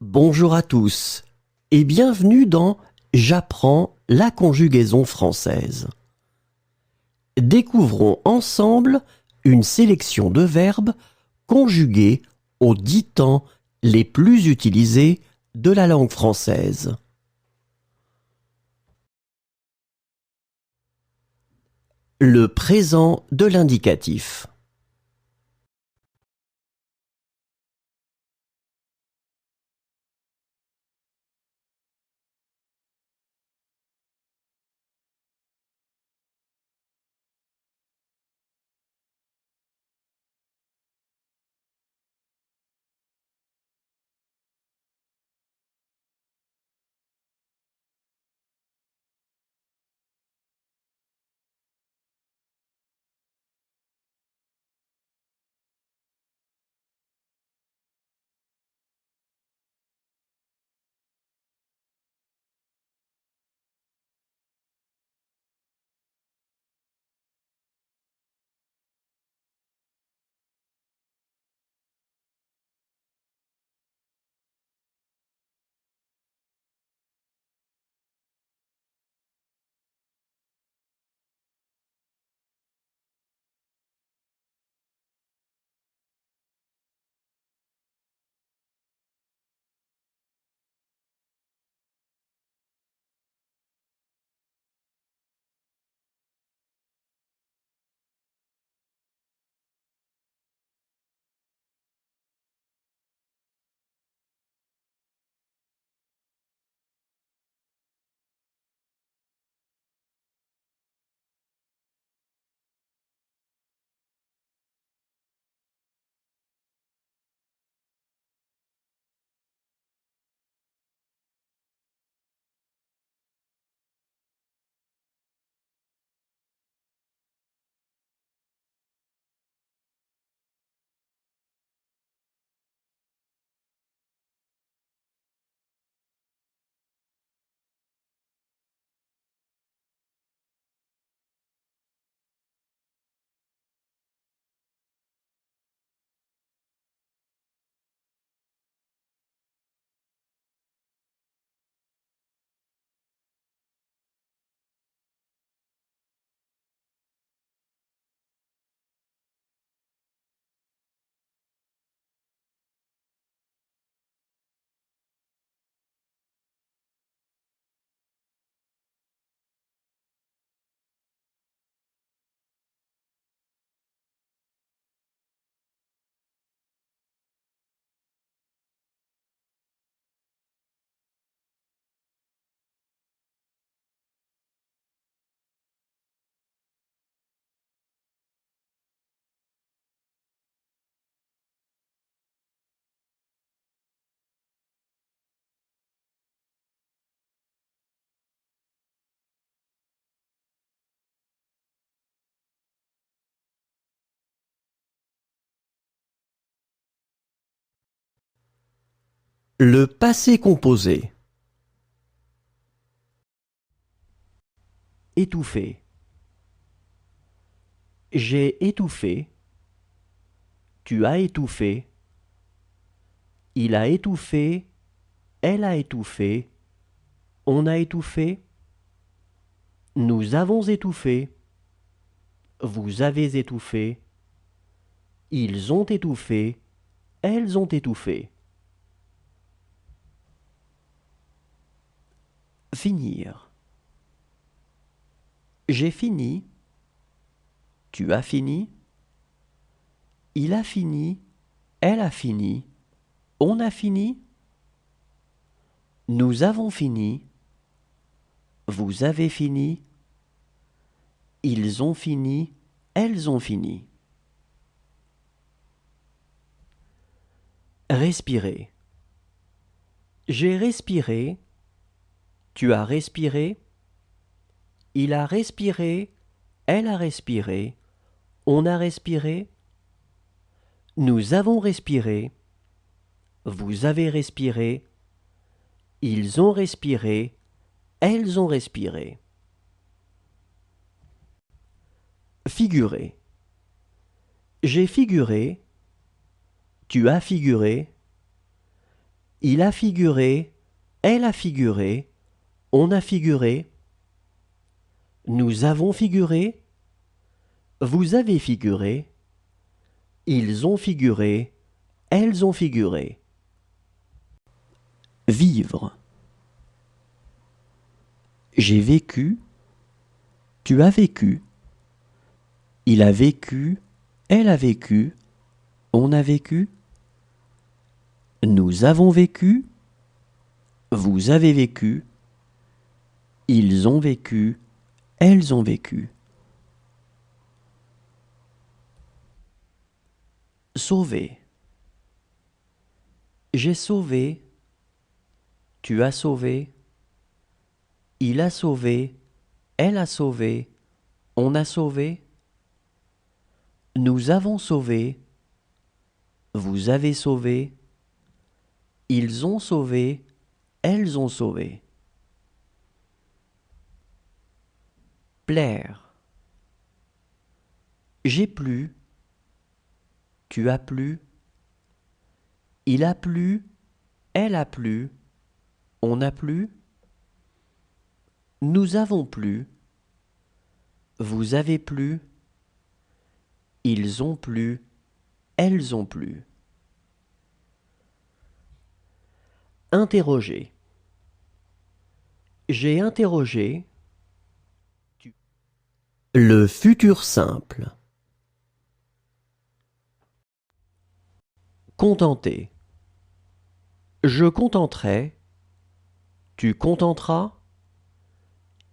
Bonjour à tous et bienvenue dans J'apprends la conjugaison française. Découvrons ensemble une sélection de verbes conjugués aux 10 temps les plus utilisés de la langue française. Le présent de l'indicatif. Le passé composé. Étouffer. J'ai étouffé. Tu as étouffé. Il a étouffé. Elle a étouffé. On a étouffé. Nous avons étouffé. Vous avez étouffé. Ils ont étouffé. Elles ont étouffé. Finir. J'ai fini. Tu as fini. Il a fini. Elle a fini. On a fini. Nous avons fini. Vous avez fini. Ils ont fini. Elles ont fini. Respirer. J'ai respiré. Tu as respiré. Il a respiré. Elle a respiré. On a respiré. Nous avons respiré. Vous avez respiré. Ils ont respiré. Elles ont respiré. Figurer. J'ai figuré. Tu as figuré. Il a figuré, elle a figuré, on a figuré. Nous avons figuré, vous avez figuré. Ils ont figuré, elles ont figuré. Vivre. J'ai vécu, tu as vécu. Il a vécu, elle a vécu, on a vécu. Nous avons vécu, vous avez vécu. Ils ont vécu, elles ont vécu. Sauver. J'ai sauvé, tu as sauvé. Il a sauvé, elle a sauvé, on a sauvé. Nous avons sauvé, vous avez sauvé. Ils ont sauvé, elles ont sauvé. Plaire. J'ai plu, tu as plu. Il a plu, elle a plu, on a plu. Nous avons plu, vous avez plu. Ils ont plu, elles ont plu. Interroger. J'ai interrogé. Le futur simple. Contenter. Je contenterai. Tu contenteras.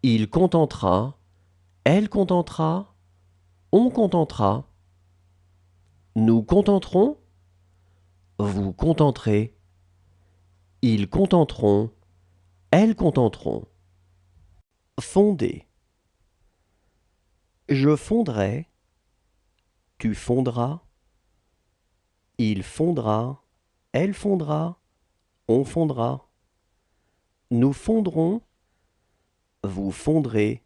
Il contentera. Elle contentera. On contentera. Nous contenterons. Vous contenterez. Ils contenteront. Elles contenteront. Fonder. Je fonderai. Tu fonderas. Il fondera. Elle fondera. On fondra. Nous fondrons. Vous fondrez.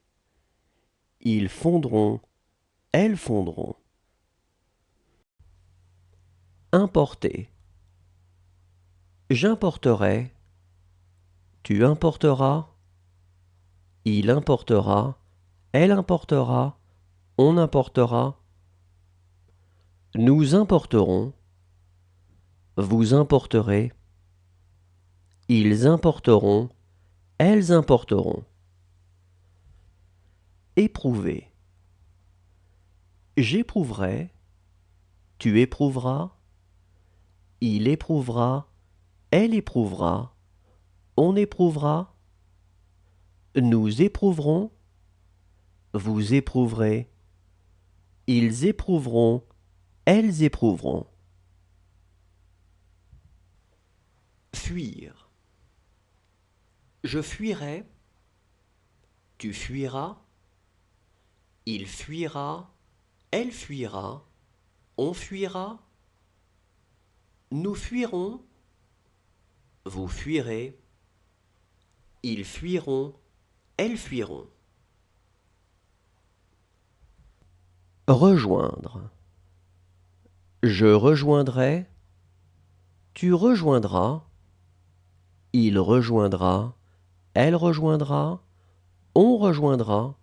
Ils fondront. Elles fondront. Importer. J'importerai. Tu importeras. Il importera. Elle importera. On importera. Nous importerons. Vous importerez. Ils importeront. Elles importeront. Éprouver. J'éprouverai. Tu éprouveras. Il éprouvera. Elle éprouvera. On éprouvera. Nous éprouverons. Vous éprouverez. Ils éprouveront. Elles éprouveront. Fuir. Je fuirai. Tu fuiras. Il fuira. Elle fuira. On fuira. Nous fuirons. Vous fuirez. Ils fuiront. Elles fuiront. Rejoindre. Je rejoindrai. Tu rejoindras. Il rejoindra. Elle rejoindra. On rejoindra.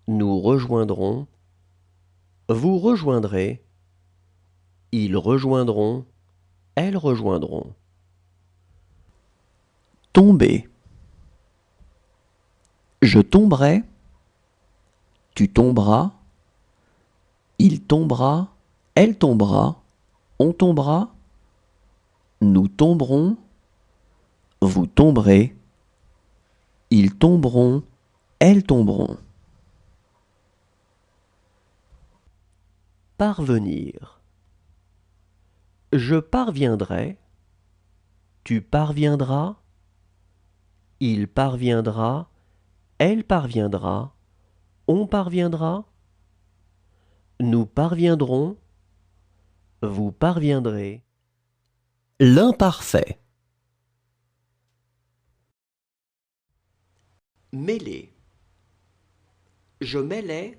Nous rejoindrons. Vous rejoindrez. Ils rejoindront. Elles rejoindront. Tomber. Je tomberai. Tu tomberas. Il tombera. Elle tombera. On tombera. Nous tomberons. Vous tomberez. Ils tomberont. Elles tomberont. Parvenir. Je parviendrai. Tu parviendras. Il parviendra. Elle parviendra. On parviendra. Nous parviendrons. Vous parviendrez. L'imparfait. Mêler. Je mêlais.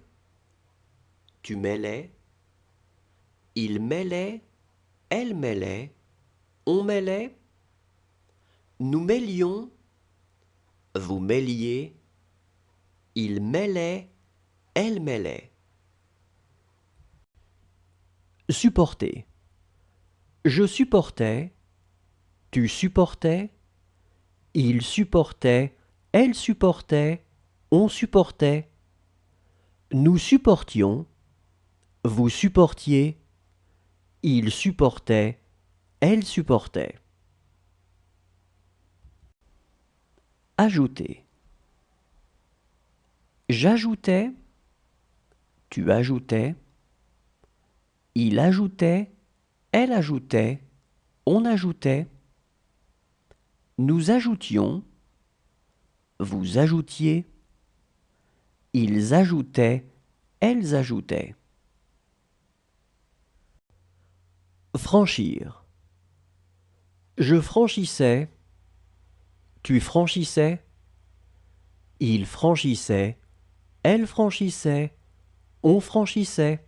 Tu mêlais. Il mêlait. Elle mêlait. On mêlait. Nous mêlions, vous mêliez, il mêlait, elle mêlait. Supporter. Je supportais, tu supportais, il supportait, elle supportait, on supportait. Nous supportions, vous supportiez, il supportait, elle supportait. Ajouter. J'ajoutais, tu ajoutais, il ajoutait, elle ajoutait, on ajoutait. Nous ajoutions, vous ajoutiez, ils ajoutaient, elles ajoutaient. Franchir. Je franchissais, tu franchissais, il franchissait, elle franchissait, on franchissait.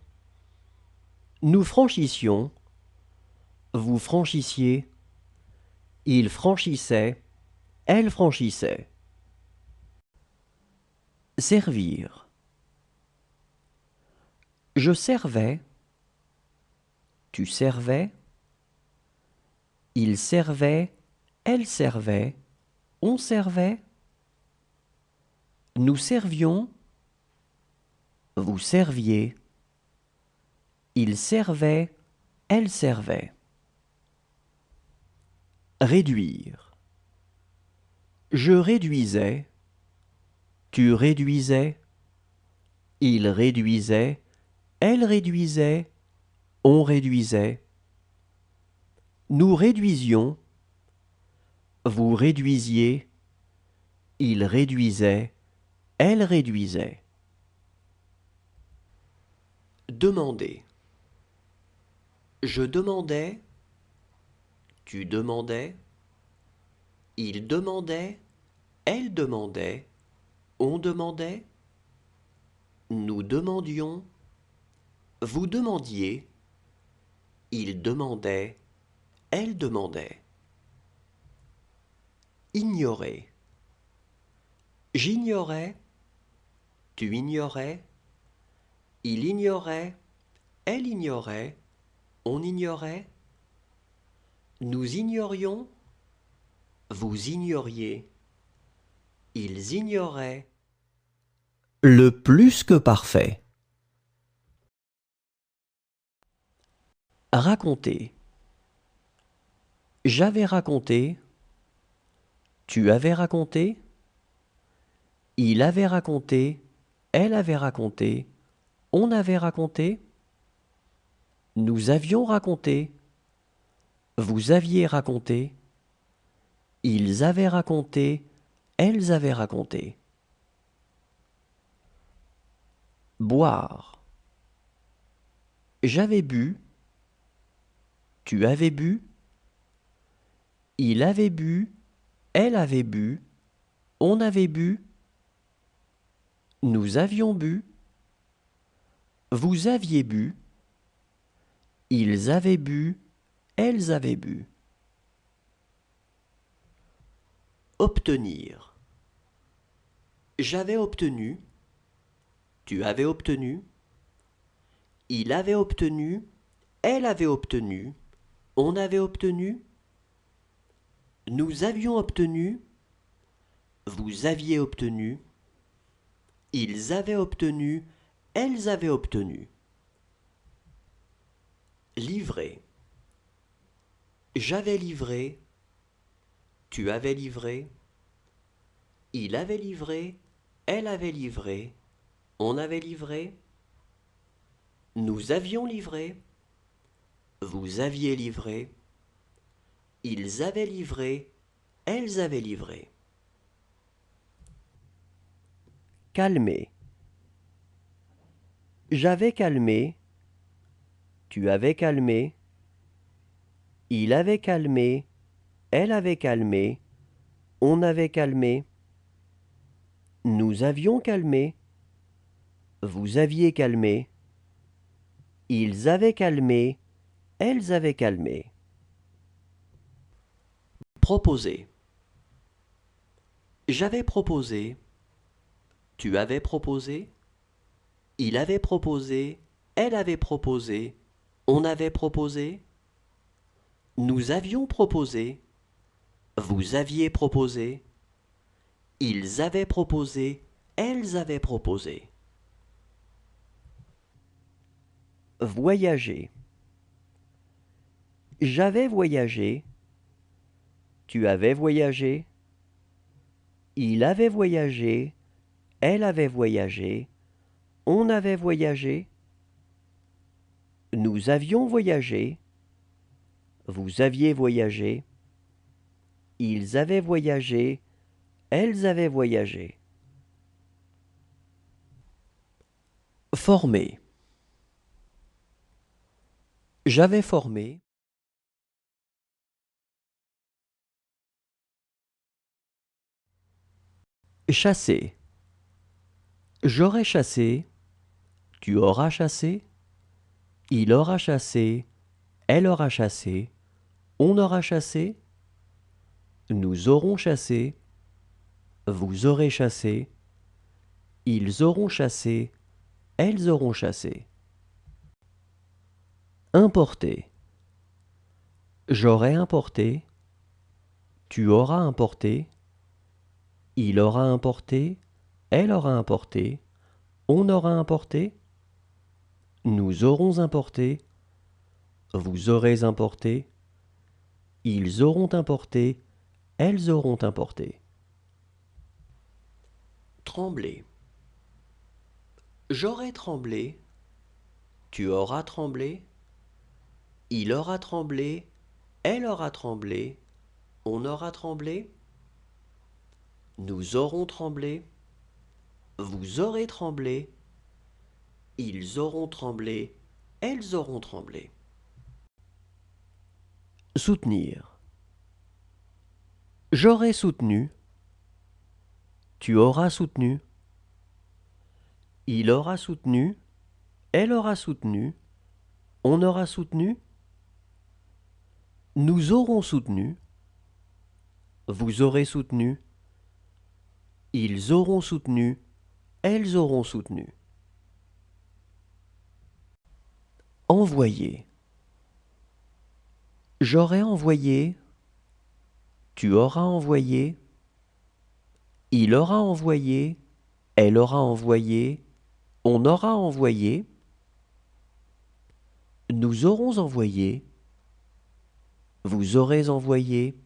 Nous franchissions, vous franchissiez, il franchissait, elle franchissait. Servir. Je servais, tu servais, il servait, elle servait, on servait. Nous servions, vous serviez, il servait, elle servait. Réduire. Je réduisais, tu réduisais, il réduisait, elle réduisait, on réduisait. Nous réduisions, vous réduisiez, il réduisait, elle réduisait. Demander. Je demandais, tu demandais, il demandait, elle demandait, on demandait. Nous demandions, vous demandiez, il demandait, elle demandait. Ignorer. J'ignorais, tu ignorais, il ignorait, elle ignorait, on ignorait. Nous ignorions, vous ignoriez, ils ignoraient. Le plus que parfait. Raconter. J'avais raconté, tu avais raconté, il avait raconté, elle avait raconté, on avait raconté, nous avions raconté, vous aviez raconté, ils avaient raconté, elles avaient raconté. Boire. J'avais bu, tu avais bu, il avait bu, elle avait bu, on avait bu, nous avions bu, vous aviez bu, ils avaient bu, elles avaient bu. Obtenir. J'avais obtenu, tu avais obtenu, il avait obtenu, elle avait obtenu, on avait obtenu, nous avions obtenu, vous aviez obtenu, ils avaient obtenu, elles avaient obtenu. Livrer. J'avais livré, tu avais livré, il avait livré, elle avait livré, on avait livré, nous avions livré, vous aviez livré, ils avaient livré, elles avaient livré. Calmer. J'avais calmé, tu avais calmé, il avait calmé, elle avait calmé, on avait calmé, nous avions calmé, vous aviez calmé, ils avaient calmé, elles avaient calmé. Proposer. J'avais proposé. Tu avais proposé. Il avait proposé. Elle avait proposé. On avait proposé. Nous avions proposé. Vous aviez proposé. Ils avaient proposé. Elles avaient proposé. Voyager. J'avais voyagé. Tu avais voyagé. Il avait voyagé. Elle avait voyagé. On avait voyagé. Nous avions voyagé. Vous aviez voyagé. Ils avaient voyagé. Elles avaient voyagé. Former. J'avais formé. Chasser. J'aurais chassé. Tu auras chassé. Il aura chassé. Elle aura chassé. On aura chassé. Nous aurons chassé. Vous aurez chassé. Ils auront chassé. Elles auront chassé. Importer. J'aurai importé. Tu auras importé. Il aura importé. Elle aura importé. On aura importé. Nous aurons importé. Vous aurez importé. Ils auront importé. Elles auront importé. Trembler. J'aurai tremblé. Tu auras tremblé. Il aura tremblé. Elle aura tremblé. On aura tremblé. Nous aurons tremblé. Vous aurez tremblé. Ils auront tremblé. Elles auront tremblé. Soutenir. J'aurai soutenu. Tu auras soutenu. Il aura soutenu. Elle aura soutenu. On aura soutenu. Nous aurons soutenu. Vous aurez soutenu. Ils auront soutenu. Elles auront soutenu. Envoyer. J'aurai envoyé. Tu auras envoyé. Il aura envoyé. Elle aura envoyé. On aura envoyé. Nous aurons envoyé. Vous aurez envoyé.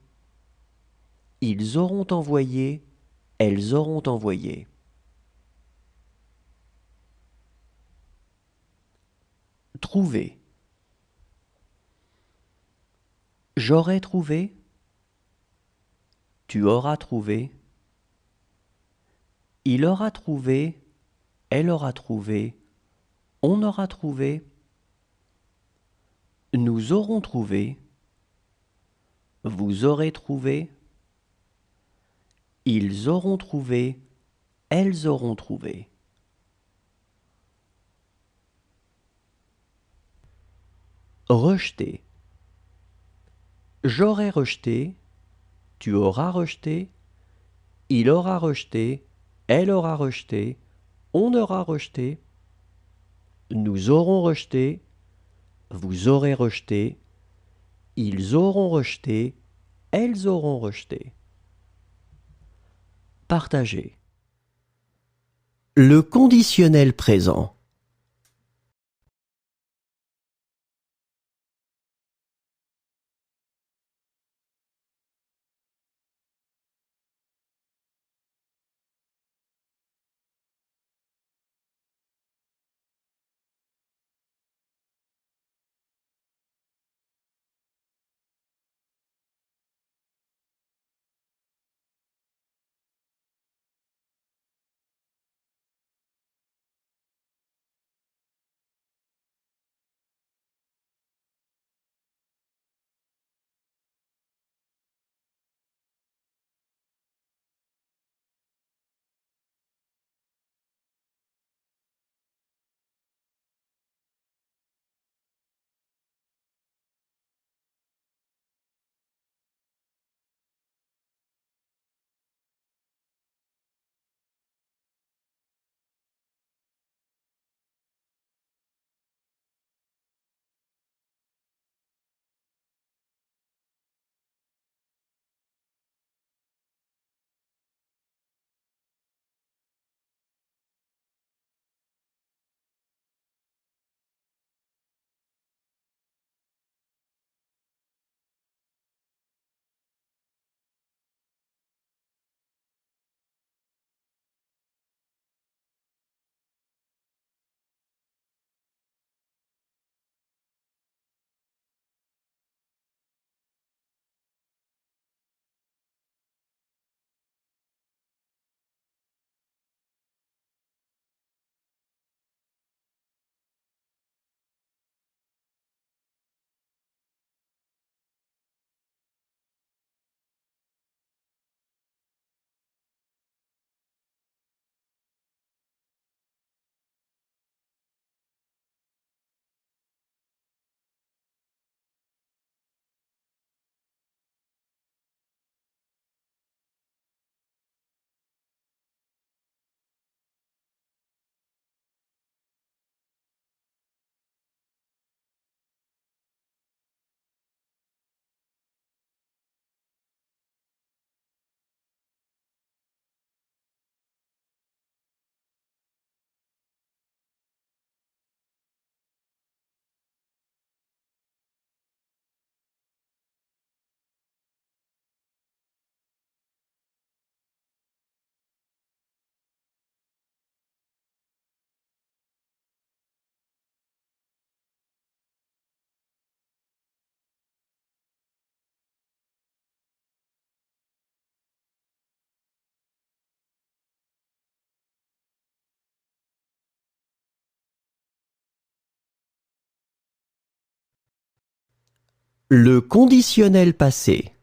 Ils auront envoyé. Elles auront envoyé. Trouver. J'aurai trouvé. Tu auras trouvé. Il aura trouvé. Elle aura trouvé. On aura trouvé. Nous aurons trouvé. Vous aurez trouvé. Ils auront trouvé. Elles auront trouvé. Rejeter. J'aurai rejeté. Tu auras rejeté. Il aura rejeté. Elle aura rejeté. On aura rejeté. Nous aurons rejeté. Vous aurez rejeté. Ils auront rejeté. Elles auront rejeté. Partager. Le conditionnel présent. Le conditionnel passé.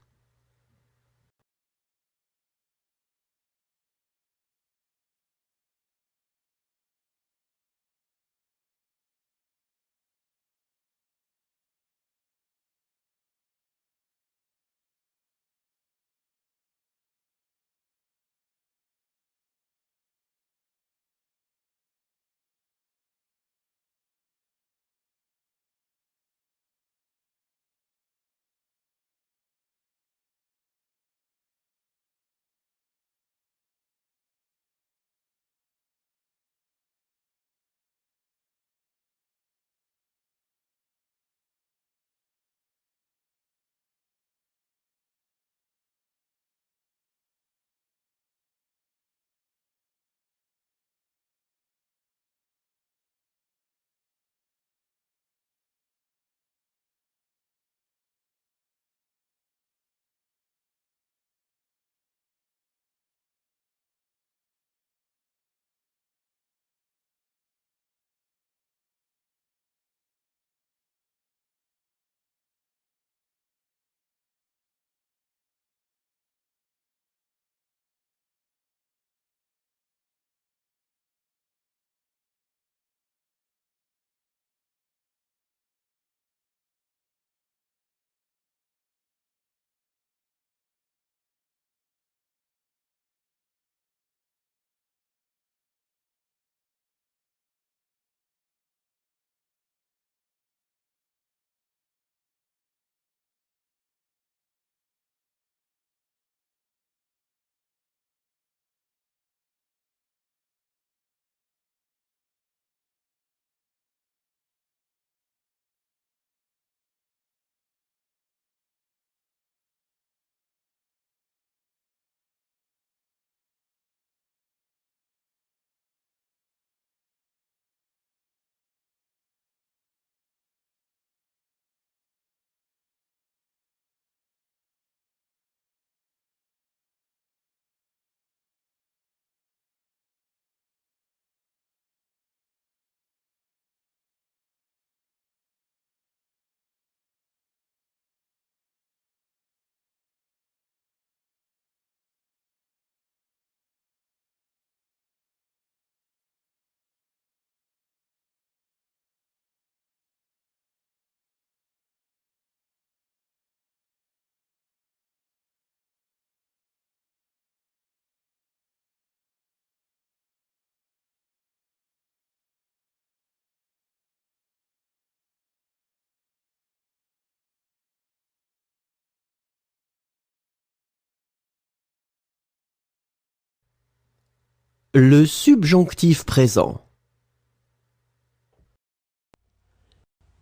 Le subjonctif présent.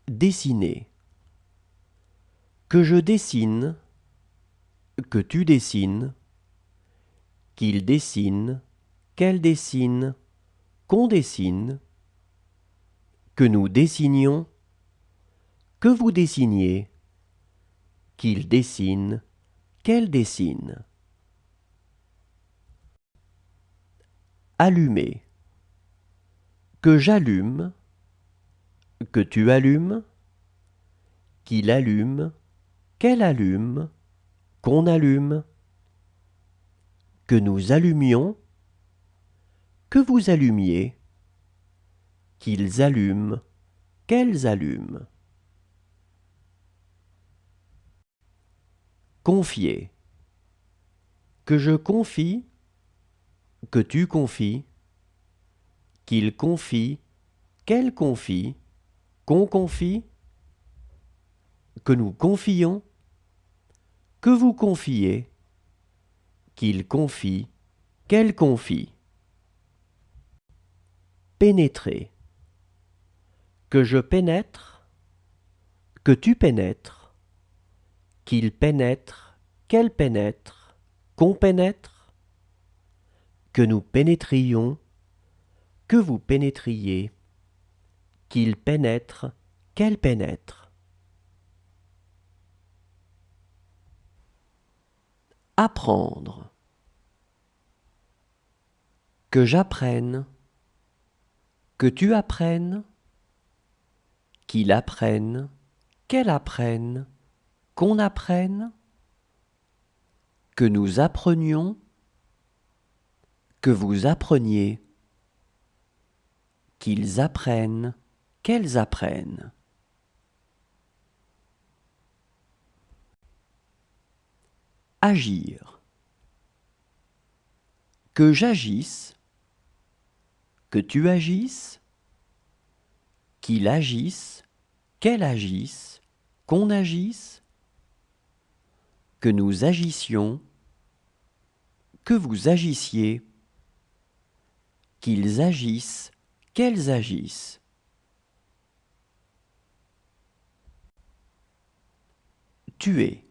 Dessiner. Que je dessine, que tu dessines, qu'il dessine, qu'elle dessine, qu'on dessine, que nous dessinions, que vous dessiniez, qu'il dessine, qu'elle dessine. Allumer. Que j'allume, que tu allumes, qu'il allume, qu'elle allume, qu'on allume, que nous allumions, que vous allumiez, qu'ils allument, qu'elles allument. Confier. Que je confie, que tu confies, qu'il confie, qu'elle confie, qu'on confie, que nous confions, que vous confiez, qu'il confie, qu'elle confie. Pénétrer. Que je pénètre, que tu pénètres, qu'il pénètre, qu'elle pénètre, qu'on pénètre, que nous pénétrions, que vous pénétriez, qu'il pénètre, qu'elle pénètre. Apprendre. Que j'apprenne, que tu apprennes, qu'il apprenne, qu'elle apprenne, qu'on apprenne, que nous apprenions, que vous appreniez, qu'ils apprennent, qu'elles apprennent. Agir. Que j'agisse, que tu agisses, qu'il agisse, qu'elle agisse, qu'on agisse, que nous agissions, que vous agissiez, qu'ils agissent, qu'elles agissent. Tuer.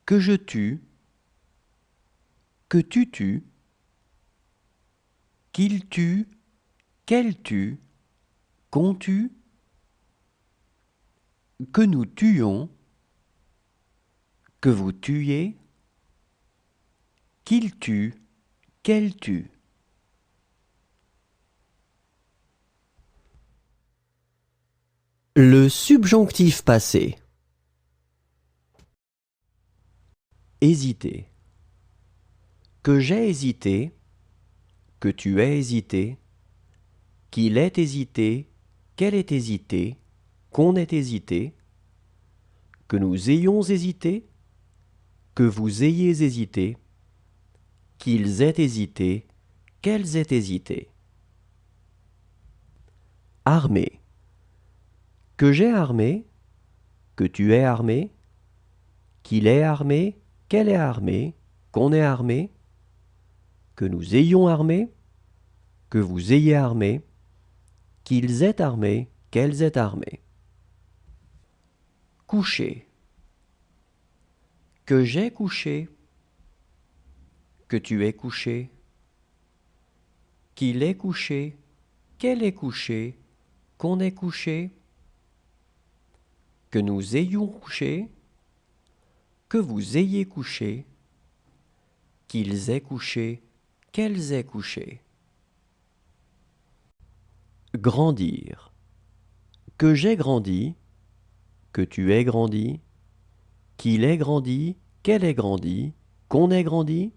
Que je tue, que tu tues, qu'il tue, qu'elle tue, qu'on tue, que nous tuions, que vous tuiez, qu'il tue, qu'elle tue. Le subjonctif passé. Hésiter. Que j'ai hésité, que tu aies hésité, qu'il ait hésité, qu'elle ait hésité, qu'on ait hésité, que nous ayons hésité, que vous ayez hésité, qu'ils aient hésité, qu'elles aient hésité. Armé. Que j'ai armé, que tu aies armé, qu'il ait armé, qu'elle ait armé, qu'on ait armé, que nous ayons armé, que vous ayez armé, qu'ils aient armé, qu'elles aient armé. Coucher. Que j'ai couché, que tu aies couché, qu'il ait couché, qu'elle ait couché, qu'on ait couché, que nous ayons couché, que vous ayez couché, qu'ils aient couché, qu'elles aient couché. Grandir. Que j'ai grandi, que tu aies grandi, qu'il ait grandi, qu'elle ait grandi, qu'on ait grandi,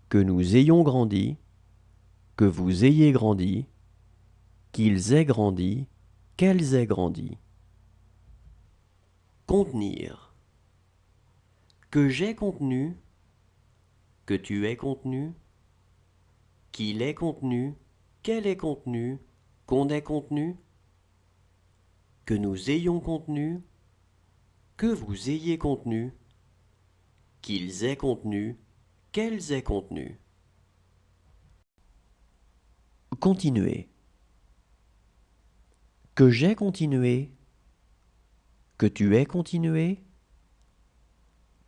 que nous ayons grandi, que vous ayez grandi, qu'ils aient grandi, qu'elles aient grandi. Contenir. Que j'ai contenu, que tu aies contenu, qu'il ait contenu, qu'elle ait contenu, qu'on ait contenu, que nous ayons contenu, que vous ayez contenu, qu'ils aient contenu, qu'elles aient contenu. Continuer. Que j'ai continué, que tu aies continué,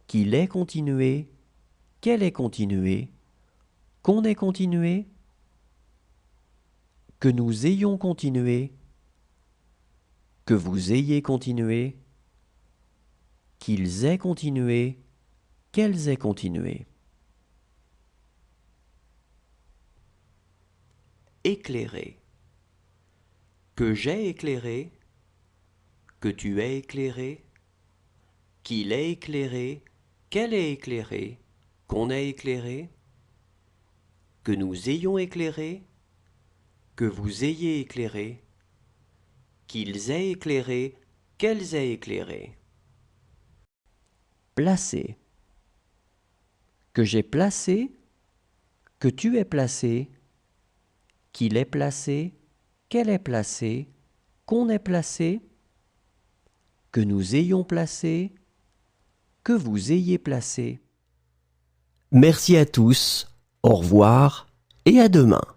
qu'il ait continué, qu'elle ait continué, qu'on ait continué, que nous ayons continué, que vous ayez continué, qu'ils aient continué, qu'elles aient continué. Éclairer. Que j'ai éclairé, que tu aies éclairé, qu'il ait éclairé, qu'elle ait éclairé, qu'on ait éclairé, que nous ayons éclairé, que vous ayez éclairé, qu'ils aient éclairé, qu'elles aient éclairé. Placer. Que j'ai placé, que tu aies placé, qu'il ait placé, qu'elle ait placé, qu'on ait placé, que nous ayons placé, que vous ayez placé. Merci à tous, au revoir et à demain.